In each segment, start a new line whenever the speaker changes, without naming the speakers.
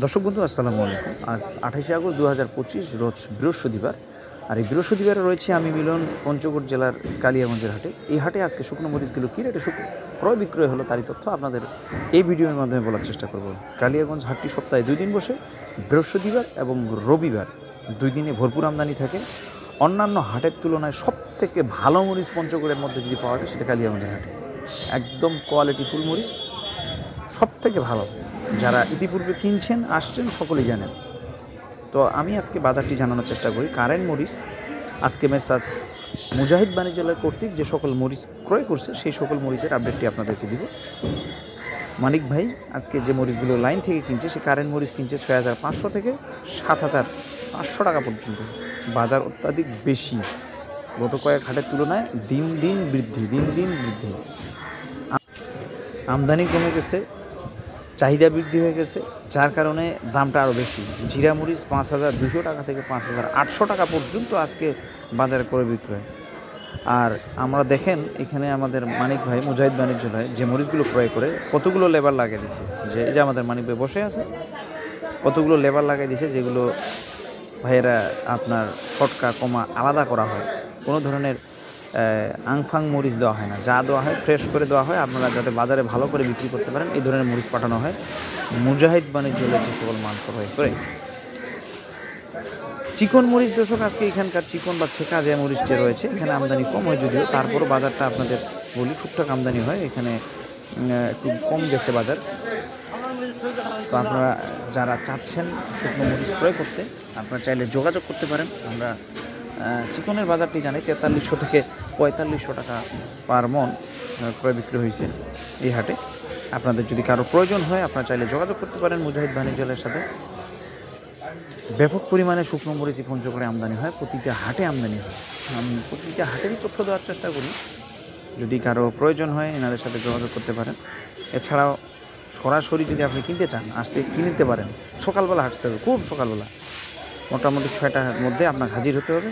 দর্শক বন্ধু আসসালামু আলাইকুম। আজ 28শে আগস্ট 2025 রোজ বৃহস্পতিবার। আর এই বৃহস্পতিবারে রয়েছে আমি মিলন পঞ্চগড় জেলার কালিয়াগঞ্জের হাটে। এই হাটে আজকে শুকনো মরিচগুলো কী রেটে ক্রয় বিক্রয় হলো তারই তথ্য আপনাদের এই ভিডিওর মাধ্যমে বলার চেষ্টা করব। কালিয়াগঞ্জ হাটটি সপ্তাহে 2 দিন বসে, বৃহস্পতিবার এবং রবিবার 2 দিনে ভরপুর আমদানি থাকে। অন্যান্য হাটের তুলনায় সবথেকে ভালো মরিচ পঞ্চগড়ের মধ্যে যদি পাওয়া যায় সেটা কালিয়াগঞ্জের হাটে। একদম কোয়ালিটিফুল মরিচ, সবথেকে ভালো। যারা ইতিপূর্বে কিনছেন আসছেন সকলেই জানেন। তো আমি আজকে বাজারটি জানানোর চেষ্টা করি। কারেন্ট মরিচ আজকে মেসাস মুজাহিদ বাণিজ্যালয় কর্তৃক যে সকল মরিচ ক্রয় করছে সেই সকল মরিচের আপডেটটি আপনাদেরকে দিব। মানিক ভাই আজকে যে মরিচগুলো লাইন থেকে কিনছে সে কারেন্ট মরিচ কিনছে 6500 থেকে 7500 টাকা পর্যন্ত। বাজার অত্যাধিক বেশি, গত কয়েক হাটের তুলনায় দিন দিন বৃদ্ধি। আমদানি কমে গেছে, চাহিদা বৃদ্ধি হয়ে গেছে, যার কারণে দামটা আরও বেশি। জিরা মরিচ 5200 টাকা থেকে 5800 টাকা পর্যন্ত আজকে বাজারে করে বিক্রয়। আর আমরা দেখেন এখানে আমাদের মানিক ভাই মুজাহিদ বাণিজ্যালয় যে মরিচগুলো ক্রয় করে কতগুলো লেবার লাগিয়ে দিছে, যে এই যে আমাদের মানিক ভাই বসে আছে কতগুলো লেবার লাগিয়ে দিছে, যেগুলো ভাইয়েরা আপনার ফটকা কমা আলাদা করা হয়। কোনো ধরনের আংফাং মরিচ দেওয়া হয় না, যা দেওয়া হয় ফ্রেশ করে দেওয়া হয়। আপনারা যাতে বাজারে ভালো করে বিক্রি করতে পারেন এই ধরনের মরিচ পাঠানো হয় মুজাহিদ বাণিজ্যালয় যে সকল মাল ক্রয় করে। চিকন মরিচ দর্শক আজকে এখানকার চিকন বা ছেঁকা যে মরিচ যে রয়েছে এখানে আমদানি কম হয়, যদিও তারপরও বাজারটা আপনাদের বলি টুকটাক আমদানি হয়। এখানে একটু কম গেছে বাজার। তো আপনারা যারা চাচ্ছেন শুকনো মরিচ ক্রয় করতে আপনারা চাইলে যোগাযোগ করতে পারেন। আমরা চিকনের বাজারটি জানি 4300 থেকে 4500 টাকা পার মন ক্রয় বিক্রি হয়েছে এই হাটে। আপনাদের যদি কারো প্রয়োজন হয় আপনারা চাইলে যোগাযোগ করতে পারেন মুজাহিদ বাণিজ্যালয়ের সাথে। ব্যাপক পরিমাণে শুকনো মরিচ পঞ্চগড়ে আমদানি হয়, প্রতিটা হাটে আমদানি হয়। আমি প্রতিটা হাটেরই তথ্য দেওয়ার চেষ্টা করি, যদি কারো প্রয়োজন হয় এনাদের সাথে যোগাযোগ করতে পারেন। এছাড়াও সরাসরি যদি আপনি কিনতে চান আসতে কিনতে পারেন। সকালবেলা হাঁটতে হবে, খুব সকালবেলা, মোটামুটি 6টার মধ্যে আপনার হাজির হতে হবে,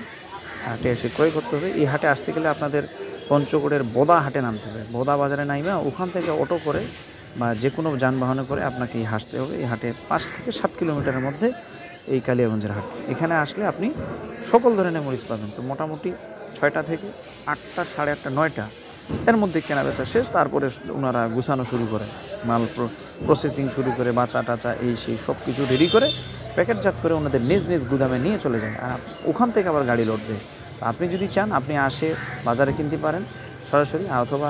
হাটে এসে ক্রয় করতে হবে। এই হাটে আসতে গেলে আপনাদের পঞ্চগড়ের বোদা হাটে নামতে হবে। বোদা বাজারে নাইবা ওখান থেকে অটো করে বা যে কোনো যানবাহনে করে আপনাকে এই হাঁটতে হবে। এই হাটে 5 থেকে 7 কিলোমিটারের মধ্যে এই কালিয়াগঞ্জের হাট। এখানে আসলে আপনি সকল ধরনের মরিচ পাবেন। তো মোটামুটি 6টা থেকে 8টা, 8:30, 9টা এর মধ্যে কেনাবেচা শেষ। তারপরে ওনারা গুছানো শুরু করে, মাল প্রসেসিং শুরু করে, বাচা টাচা এই সেই সব কিছু রেডি করে প্যাকেটজাত করে ওনাদের নিজ গুদামে নিয়ে চলে যায়। আর ওখান থেকে আবার গাড়ি লোড দেয়। আপনি যদি চান আপনি আসে বাজারে কিনতে পারেন সরাসরি, অথবা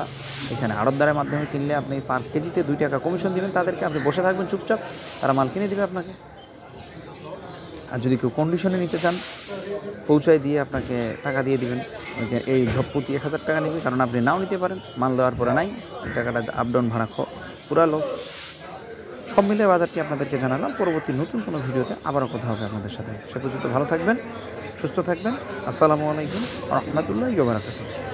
এখানে আড়তদারের মাধ্যমে কিনলে আপনি পার কেজিতে 2 টাকা কমিশন দিবেন তাদেরকে। আপনি বসে থাকবেন চুপচাপ, তারা মাল কিনে দেবে আপনাকে। আর যদি কেউ কন্ডিশনে নিতে চান পৌঁছায় দিয়ে আপনাকে টাকা দিয়ে দিবেন। এই প্রতি 1000 টাকা নেবে, কারণ আপনি নাও নিতে পারেন, মাল দেওয়ার পরে নাই, এই টাকাটা আপ ডাউন ভাড়া পুরা লস। সব মিলে বাজারটি আপনাদেরকে জানালাম। পরবর্তী নতুন কোনো ভিডিওতে আবারও কথা হবে আপনাদের সাথে। সে পর্যন্ত ভালো থাকবেন, সুস্থ থাকবেন। আসসালামু আলাইকুম ওয়া রাহমাতুল্লাহি ওয়া বারাকাতুহু।